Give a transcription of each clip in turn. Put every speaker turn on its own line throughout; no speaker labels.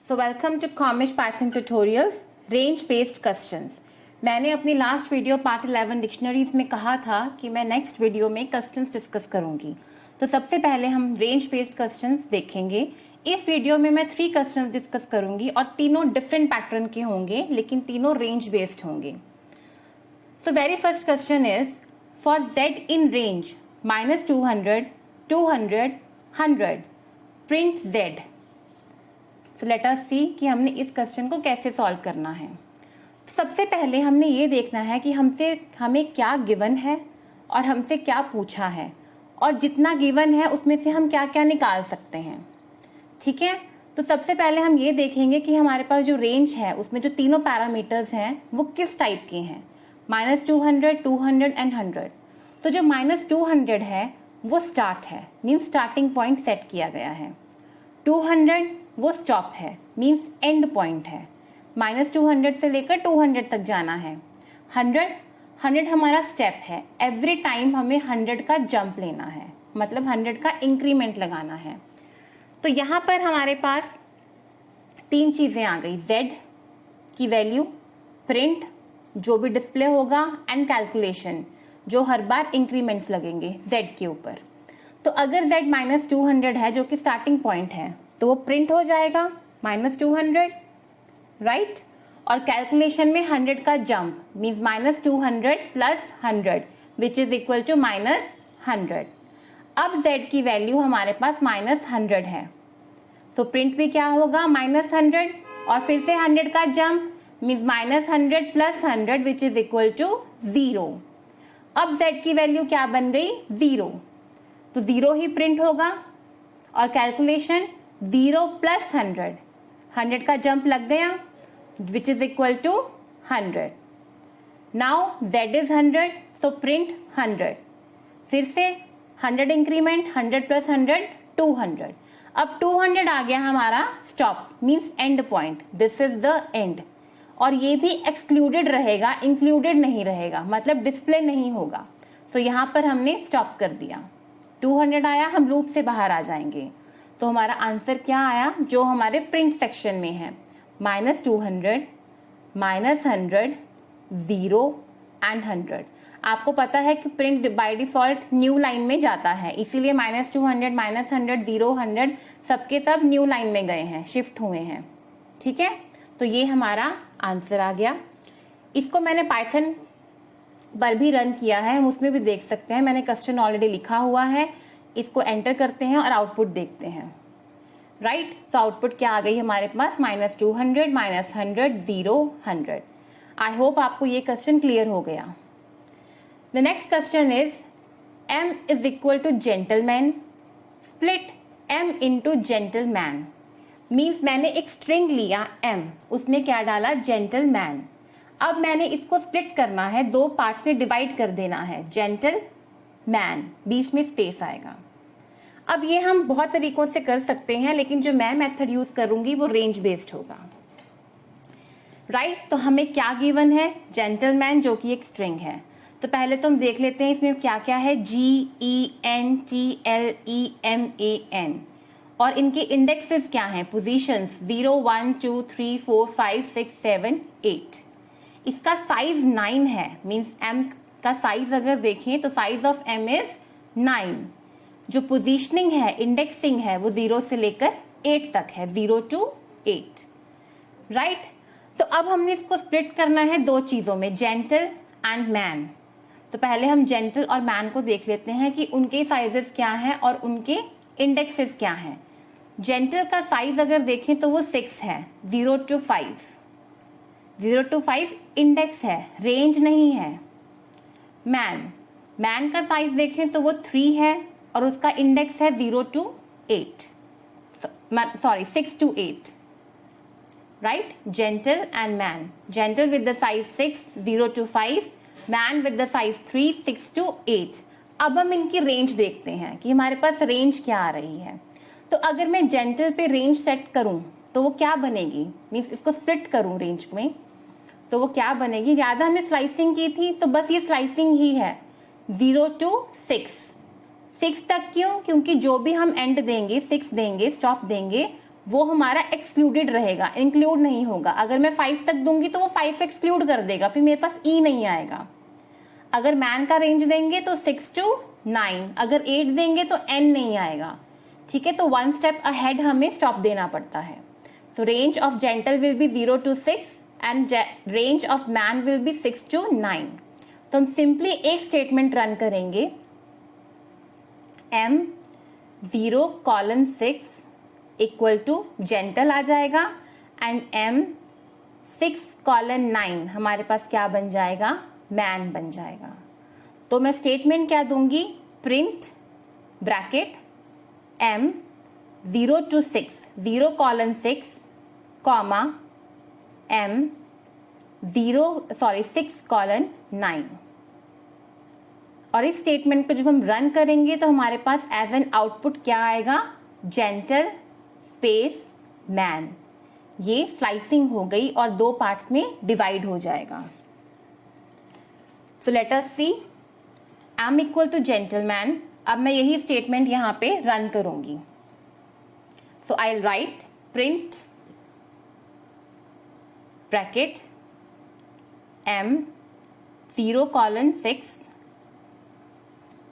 So welcome to कॉमिश Python tutorials range based questions. मैंने अपनी लास्ट वीडियो पार्ट 11 डिक्शनरीज में कहा था कि मैं नेक्स्ट वीडियो में क्वेश्चंस डिस्कस करूंगी। तो सबसे पहले हम रेंज बेस्ड क्वेश्चंस देखेंगे। इस वीडियो में मैं 3 क्वेश्चंस डिस्कस करूंगी और तीनों डिफरेंट पैटर्न के होंगे, लेकिन तीनों रेंज बेस्ड होंगे। So very first question is for z in range -200, 200, 100 print z। तो लेट अस सी कि हमने इस क्वेश्चन को कैसे सॉल्व करना है। सबसे पहले हमने ये देखना है कि हमें क्या गिवन है और हमसे क्या पूछा है, और जितना गिवन है उसमें से हम क्या क्या निकाल सकते हैं। ठीक है, तो सबसे पहले हम ये देखेंगे कि हमारे पास जो रेंज है उसमें जो तीनों पैरामीटर्स हैं वो किस टाइप के हैं, -200, 200 एंड 100। तो जो -200 है वो स्टार्ट है, मीन्स स्टार्टिंग पॉइंट सेट किया गया है। 200 वो स्टॉप है, मीन्स एंड पॉइंट है, -200 से लेकर 200 तक जाना है। 100 हमारा स्टेप है, एवरी टाइम हमें 100 का जंप लेना है, मतलब 100 का इंक्रीमेंट लगाना है। तो यहाँ पर हमारे पास 3 चीजें आ गई, z की वैल्यू, प्रिंट जो भी डिस्प्ले होगा, एंड कैलकुलेशन जो हर बार इंक्रीमेंट्स लगेंगे z के ऊपर। तो अगर z -200 है जो कि स्टार्टिंग पॉइंट है तो वो प्रिंट हो जाएगा -200, राइट। और कैलकुलेशन में 100 का jump means -200 + 100 which is equal to -100। अब z की वैल्यू हमारे पास -100 है, तो प्रिंट भी क्या होगा -100 और फिर से 100 का jump means -100 + 100 which is equal to 0। अब z की वैल्यू क्या बन गई, 0, तो 0 ही प्रिंट होगा। और कैलकुलेशन 0 + 100 का जंप लग गया which is equal to 100। Now z is 100, so print 100, फिर से 100 इंक्रीमेंट, 100 + 100 200। अब 200 आ गया हमारा stop, means and point, this is the end. और ये भी एक्सक्लूडेड रहेगा, इंक्लूडेड नहीं रहेगा, मतलब डिस्प्ले नहीं होगा। तो यहाँ पर हमने स्टॉप कर दिया, 200 आया, हम लूप से बाहर आ जाएंगे। तो हमारा आंसर क्या आया जो हमारे प्रिंट सेक्शन में है, -200, -100, 0 एंड 100। आपको पता है कि print by default new line में जाता है, इसीलिए -200, -100, 0, 100 सबके सब न्यू लाइन में गए हैं, शिफ्ट हुए हैं। ठीक है, तो ये हमारा आंसर आ गया। इसको मैंने पाइथन पर भी रन किया है, हम उसमें भी देख सकते हैं, मैंने क्वेश्चन ऑलरेडी लिखा हुआ है। इसको एंटर करते हैं और आउटपुट देखते हैं, राइट। सो आउटपुट क्या आ गई हमारे पास, -200, -100, 0, 100। आई होप आपको ये क्वेश्चन क्लियर हो गया। The next question is m is equal to gentleman, split m into gentleman. Means मैंने एक स्ट्रिंग लिया m, उसमें क्या डाला, जेंटलमैन। अब मैंने इसको स्प्लिट करना है, 2 पार्ट्स में डिवाइड कर देना है, जेंटलमैन, बीच में स्पेस आएगा। अब ये हम बहुत तरीकों से कर सकते हैं, लेकिन जो मैं मेथड यूज करूंगी वो रेंज बेस्ड होगा, राइट। तो हमें क्या गिवन है, जेंटलमैन जो कि एक स्ट्रिंग है। तो पहले तो हम देख लेते हैं इसमें क्या क्या है, GENTLEMAN, और इनके इंडेक्सेस क्या हैं, पोजीशंस 0, 1, 2, 3, 4, 5, 6, 7, 8। इसका साइज 9 है, मीन्स m का साइज अगर देखें तो साइज ऑफ m इज 9। जो पोजीशनिंग है, इंडेक्सिंग है, वो 0 से लेकर 8 तक है, 0 to 8, राइट। तो अब हमने इसको स्प्लिट करना है 2 चीजों में, जेंटल एंड मैन। तो पहले हम जेंटल और मैन को देख लेते हैं कि उनके साइजेस क्या हैं और उनके इंडेक्सेस क्या हैं। जेंटल का साइज अगर देखें तो वो 6 है, 0 to 5, 0 to 5 इंडेक्स है, रेंज नहीं है। मैन का साइज देखें तो वो 3 है और उसका इंडेक्स है 0 to 8, sorry 6 to 8, right. Gentle and man, gentle with the size 6, 0 to 5, man with the size 3, 6 to 8। अब हम इनकी रेंज देखते हैं कि हमारे पास रेंज क्या आ रही है। तो अगर मैं जेंटल पे रेंज सेट करूं तो वो क्या बनेगी, मीन्स इसको स्प्लिट करूं रेंज में, तो वो क्या बनेगी, ज्यादा हमने स्लाइसिंग की थी तो बस ये स्लाइसिंग ही है, 0 to 6 तक। क्यों, क्योंकि जो भी हम एंड देंगे, 6 देंगे, स्टॉप देंगे, वो हमारा एक्सक्लूडेड रहेगा, इंक्लूड नहीं होगा। अगर मैं 5 तक दूंगी तो वो 5 को एक्सक्लूड कर देगा, फिर मेरे पास ई नहीं आएगा। अगर मैन का रेंज देंगे तो 6 to 9, अगर 8 देंगे तो एन नहीं आएगा। ठीक है, तो 1 स्टेप अहेड हमें स्टॉप देना पड़ता है। सो range of gentle will be 0 to 6 and range of man will be 6 to 9। तो हम सिंपली एक स्टेटमेंट रन करेंगे, M0:6 इक्वल टू जेंटल आ जाएगा एंड M6:9 हमारे पास क्या बन जाएगा, मैन बन जाएगा। तो मैं स्टेटमेंट क्या दूंगी, print bracket M0 to 6 0:6 comma M6:9। और इस स्टेटमेंट को जब हम रन करेंगे तो हमारे पास एज एन आउटपुट क्या आएगा, जेंटल स्पेस मैन। ये स्लाइसिंग हो गई और 2 पार्ट्स में डिवाइड हो जाएगा। So let us see, M equal to gentleman. अब मैं यही स्टेटमेंट यहां पे रन करूंगी। So I write print bracket M0:6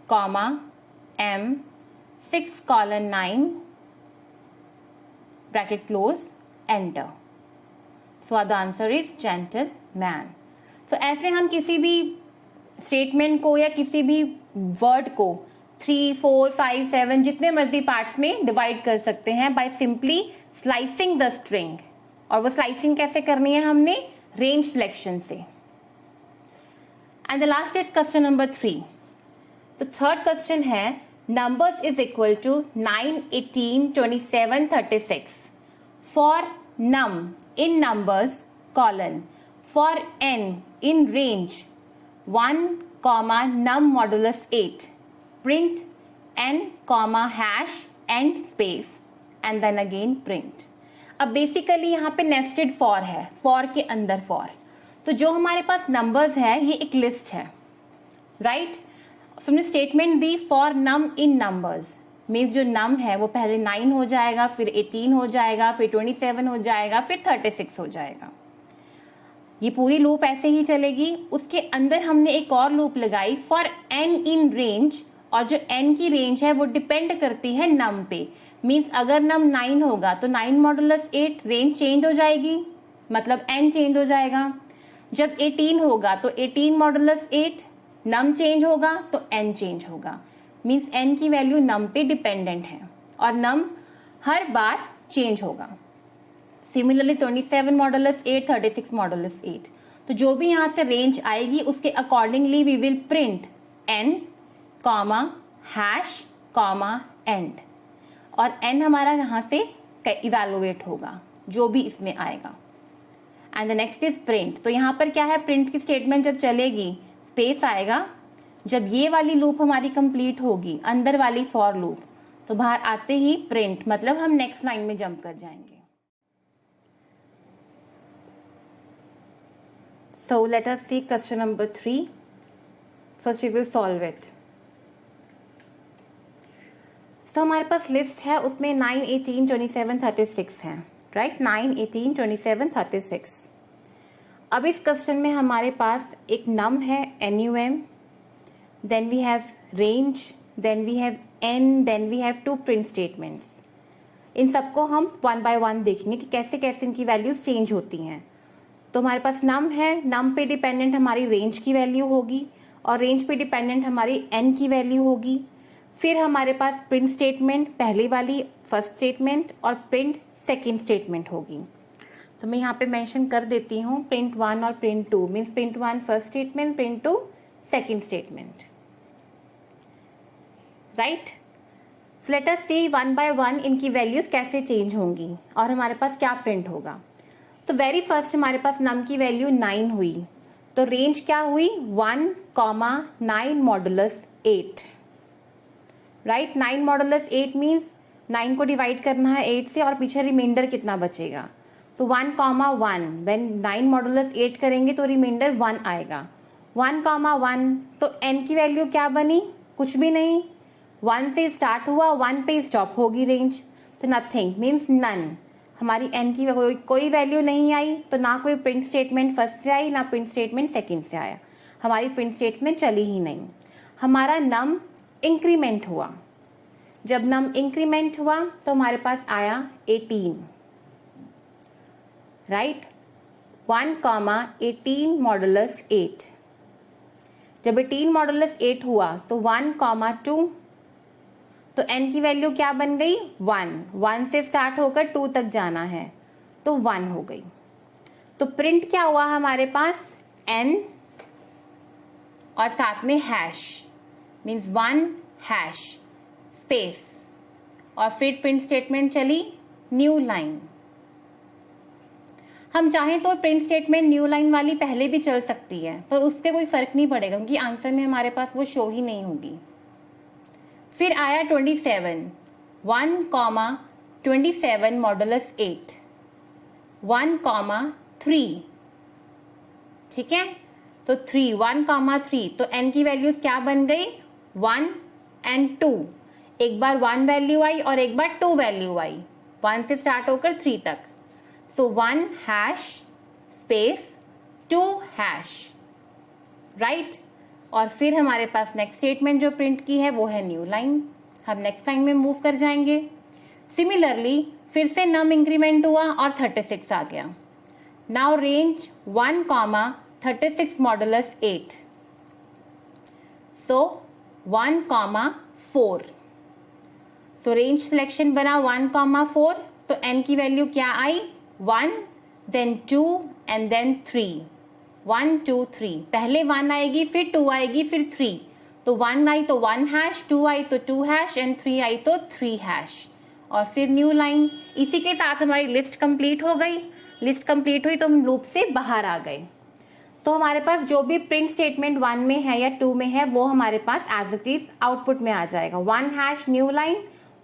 comma M6:9 bracket close, enter. So the answer is gentleman. तो ऐसे हम किसी भी स्टेटमेंट को या किसी भी वर्ड को 3, 4, 5, 7 जितने मर्जी पार्ट्स में डिवाइड कर सकते हैं by simply slicing the string. और वो स्लाइसिंग कैसे करनी है, हमने रेंज सिलेक्शन से। And the last is question number 3। तो थर्ड क्वेश्चन है, numbers is equal to 9, 18, 27, 36 for num in numbers colon for n in range 1, num modulus 8, print n, hash and space and then again print। अब basically यहाँ पे nested for है, for के अंदर for. तो जो हमारे पास नंबर्स है ये एक लिस्ट है, राइट। हमने स्टेटमेंट दी for num in numbers, means जो नम है वो पहले 9 हो जाएगा, फिर 18 हो जाएगा, फिर 27 हो जाएगा, फिर 36 हो जाएगा। ये पूरी लूप ऐसे ही चलेगी। उसके अंदर हमने एक और लूप लगाई फॉर n इन रेंज, और जो n की रेंज है वो डिपेंड करती है नम पे। मीन्स अगर नम 9 होगा तो 9 मॉडुलस 8 रेंज चेंज हो जाएगी, मतलब n चेंज हो जाएगा। जब 18 होगा तो 18 मॉडुलस 8 नम चेंज होगा तो n चेंज होगा। मीन्स n की वैल्यू नम पे डिपेंडेंट है और नम हर बार चेंज होगा। Similarly 27 modulus 8, 36 modulus 8। तो जो भी यहां से रेंज आएगी उसके accordingly we will print n, hash, end. और n हमारा यहां से इवेलुएट होगा जो भी इसमें आएगा। And the next is print. तो यहां पर क्या है, प्रिंट की स्टेटमेंट जब चलेगी स्पेस आएगा। जब ये वाली लूप हमारी कंप्लीट होगी, अंदर वाली फॉर लूप, तो बाहर आते ही प्रिंट, मतलब हम नेक्स्ट लाइन में जंप कर जाएंगे। So let us see question number 3. First we will solve it. So हमारे पास लिस्ट है, उसमें 9, 18, 27, 36 है, राइट। 9, 18, 27, 36। अब इस क्वेश्चन में हमारे पास एक नम है NUM, then we have range, then we have n, then we have 2 print statements. इन सबको हम 1 by 1 देखेंगे कि कैसे कैसे इनकी वैल्यूज चेंज होती हैं। तो हमारे पास नम है, नम पे डिपेंडेंट हमारी रेंज की वैल्यू होगी और रेंज पे डिपेंडेंट हमारी n की वैल्यू होगी। फिर हमारे पास प्रिंट स्टेटमेंट, पहले वाली फर्स्ट स्टेटमेंट और प्रिंट सेकंड स्टेटमेंट होगी। तो मैं यहाँ पे मेंशन कर देती हूँ प्रिंट 1 और print 2, means print 1 first statement, print 2 second statement, right. Let us see 1 by 1 इनकी वैल्यूज कैसे चेंज होंगी और हमारे पास क्या प्रिंट होगा। तो वेरी फर्स्ट हमारे पास नम की वैल्यू 9 हुई, तो रेंज क्या हुई 1, 9 मॉडुलस 8, राइट। 9 मॉडुलस 8 मीन्स 9 को डिवाइड करना है 8 से और पीछे रिमाइंडर कितना बचेगा, तो 1, 1। व्हेन 9 मॉडुलस 8 करेंगे तो रिमाइंडर 1 आएगा। 1, 1, तो n की वैल्यू क्या बनी, कुछ भी नहीं। 1 से स्टार्ट हुआ, 1 पे स्टॉप होगी रेंज, तो नथिंग मीन्स नन। हमारी एन की कोई वैल्यू नहीं आई, तो ना कोई प्रिंट स्टेटमेंट फर्स्ट से आई, ना प्रिंट स्टेटमेंट सेकंड से आया, हमारी प्रिंट स्टेटमेंट चली ही नहीं। हमारा नम इंक्रीमेंट हुआ, जब नम इंक्रीमेंट हुआ तो हमारे पास आया 18, राइट। 1, 18 मॉडुलस 8। जब 18 मॉडुलस 8 हुआ तो 1, 2, तो n की वैल्यू क्या बन गई 1 से स्टार्ट होकर 2 तक जाना है तो 1 हो गई। तो प्रिंट क्या हुआ हमारे पास n और साथ में हैश, मीन्स 1 हैश स्पेस, और फिर प्रिंट स्टेटमेंट चली न्यू लाइन। हम चाहें तो प्रिंट स्टेटमेंट न्यू लाइन वाली पहले भी चल सकती है, पर उससे कोई फर्क नहीं पड़ेगा क्योंकि आंसर में हमारे पास वो शो ही नहीं होगी। फिर आया 27, 1, 27 मॉडुलस 8, 1, 3, ठीक है। तो 3, 1, 3, तो n की वैल्यूज क्या बन गई 1 और 2। एक बार 1 वैल्यू आई और एक बार 2 वैल्यू आई, 1 से स्टार्ट होकर 3 तक। सो 1 हैश स्पेस 2 हैश, राइट। और फिर हमारे पास नेक्स्ट स्टेटमेंट जो प्रिंट की है वो है न्यू लाइन। हम नेक्स्ट लाइन में मूव कर जाएंगे। सिमिलरली फिर से नम इंक्रीमेंट हुआ और 36 आ गया। नाउ रेंज 1, 36 मॉडुलस 8, सो 1, 4। सो रेंज सिलेक्शन बना 1, 4, तो n की वैल्यू क्या आई 1, देन 2 एंड देन 3, 1, 2, 3। पहले 1 आएगी, फिर 2 आएगी, फिर 3। तो 1 आई तो 1 हैश, 2 आई तो 2 हैश एंड 3 आई तो 3 हैश, और फिर न्यू लाइन। इसी के साथ हमारी लिस्ट कंप्लीट हो गई। लिस्ट कंप्लीट हुई तो हम लूप से बाहर आ गए। तो हमारे पास जो भी प्रिंट स्टेटमेंट 1 में है या 2 में है वो हमारे पास एज इट इज आउटपुट में आ जाएगा। 1 hash new line,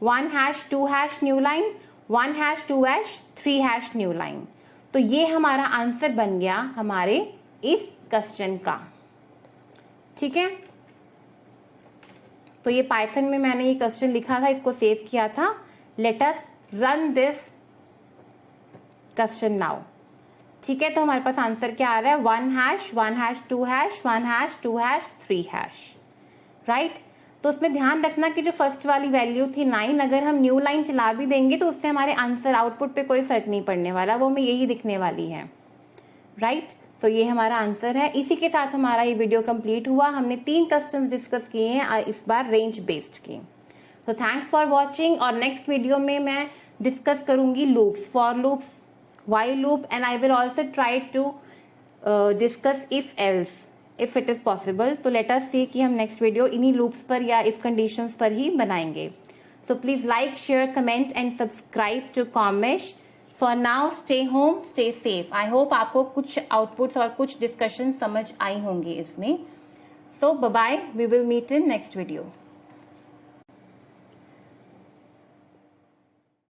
1 hash 2 hash new line, 1 hash 2 hash 3 hash new line. तो ये हमारा आंसर बन गया हमारे इस क्वेश्चन का, ठीक है। तो ये पाइथन में मैंने ये क्वेश्चन लिखा था, इसको सेव किया था। Let us run this question now, ठीक है। तो हमारे पास आंसर क्या आ रहा है 1 hash 1 hash 2 hash 1 hash 2 hash 3 hash, right. तो उसमें ध्यान रखना कि जो फर्स्ट वाली वैल्यू थी 9, अगर हम न्यू लाइन चला भी देंगे तो उससे हमारे आंसर आउटपुट पे कोई फर्क नहीं पड़ने वाला, वो हमें यही दिखने वाली है, राइट। तो ये हमारा आंसर है। इसी के साथ हमारा ये वीडियो कंप्लीट हुआ। हमने 3 क्वेश्चंस डिस्कस किए हैं, इस बार रेंज बेस्ड के। तो थैंक्स फॉर वॉचिंग, और नेक्स्ट वीडियो में मैं डिस्कस करूंगी loops, for loops, while loop, and I will also try to discuss if else if it is possible. तो let us see कि हम नेक्स्ट वीडियो इन्हीं लूप्स पर या if conditions पर ही बनाएंगे। So please like, share, comment and subscribe to Comish. For now, stay home, stay safe. I hope आपको कुछ आउटपुट्स और कुछ डिस्कशन समझ आई होंगी इसमें। So bye bye, we will meet in next video.